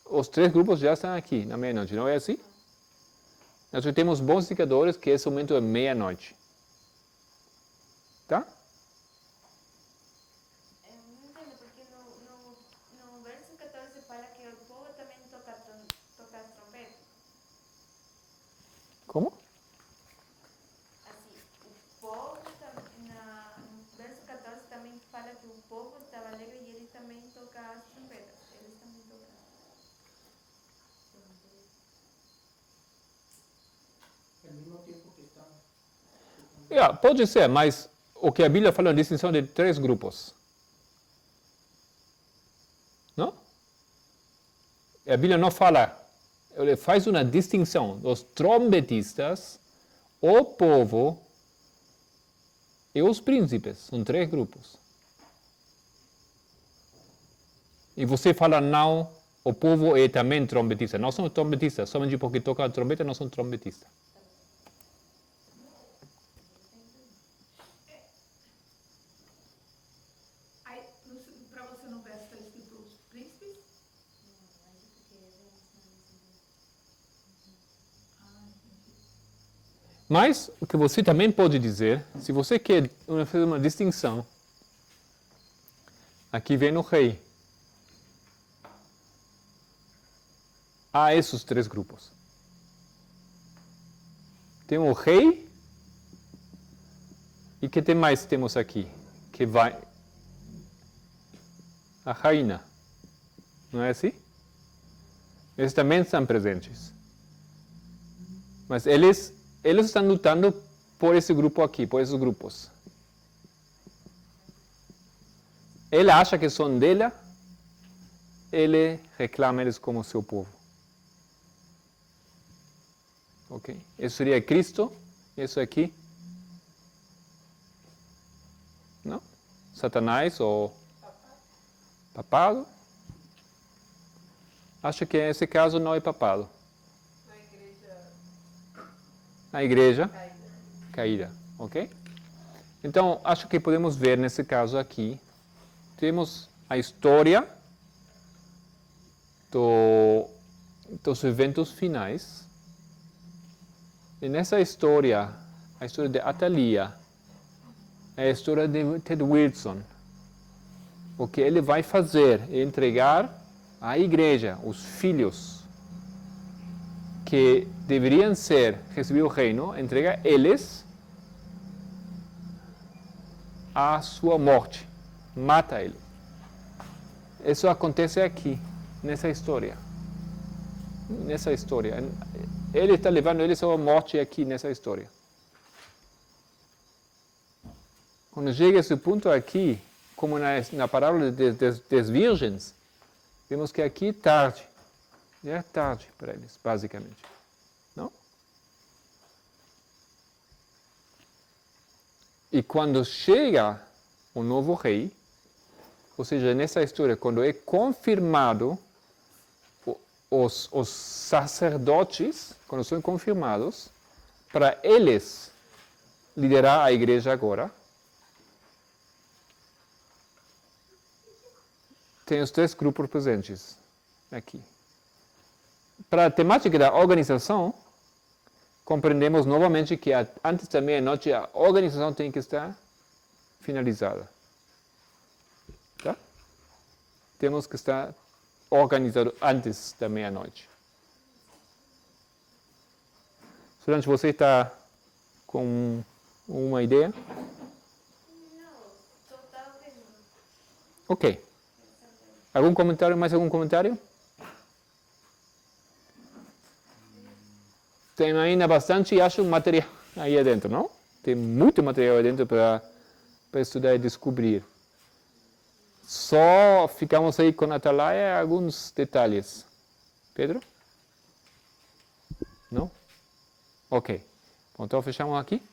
os 3 grupos já estão aqui na meia-noite, não é assim? Nós temos bons indicadores que esse momento é meia-noite. Tá? Não entendo, porque no verso 14 fala que o povo também toca as trombetas. Como? Assim, o povo, no verso 14 também fala que o povo estava alegre e ele também toca as trombetas. Eles também tocam. Al mismo tiempo que están. Pode ser, mas o que a Bíblia fala é uma distinção de 3 grupos. Não? A Bíblia não fala, ele faz uma distinção dos trombetistas, o povo e os príncipes. São 3 grupos. E você fala não, o povo é também trombetista. Não são trombetistas, somente porque tocam a trombeta não são trombetistas. Aí, para você no verso está escrito os príncipes? Mas o que você também pode dizer, se você quer fazer uma distinção, aqui vem o rei. Há esses 3 grupos. Tem o rei, e que tem mais temos aqui? Que vai a rainha. Não é assim? Eles também estão presentes. Mas eles estão lutando por esse grupo aqui, por esses grupos. Ele acha que são dela, ele reclama eles como seu povo. Ok? Isso seria Cristo, isso aqui. Não? Satanás ou papado. Acho que nesse caso não é papado. A igreja caída, ok? Então, acho que podemos ver nesse caso aqui, temos a história dos eventos finais. E nessa história, a história de Atalia, é a história de Ted Wilson. O que ele vai fazer é entregar à igreja os filhos que deveriam receber o reino, entrega eles à sua morte, mata ele. Isso acontece aqui, nessa história. Nessa história. Ele está levando eles à morte aqui, nessa história. Quando chega esse ponto aqui, como na parábola das virgens, vemos que aqui é tarde. É tarde para eles, basicamente. Não? E quando chega o novo rei, ou seja, nessa história, quando é confirmado, os sacerdotes, quando são confirmados, para eles liderar a igreja agora, tem os 3 grupos presentes aqui. Para a temática da organização, compreendemos novamente que antes da meia-noite a organização tem que estar finalizada. Tá? Temos que estar organizado antes da meia-noite. Solange, você está com uma ideia? Não, só estava vendo. Ok. Algum comentário? Mais algum comentário? Tem ainda bastante, acho, material aí adentro, não? Tem muito material aí dentro para estudar e descobrir. Só ficamos aí com a Atalaia alguns detalhes. Pedro? Não? Ok. Bom, então fechamos aqui.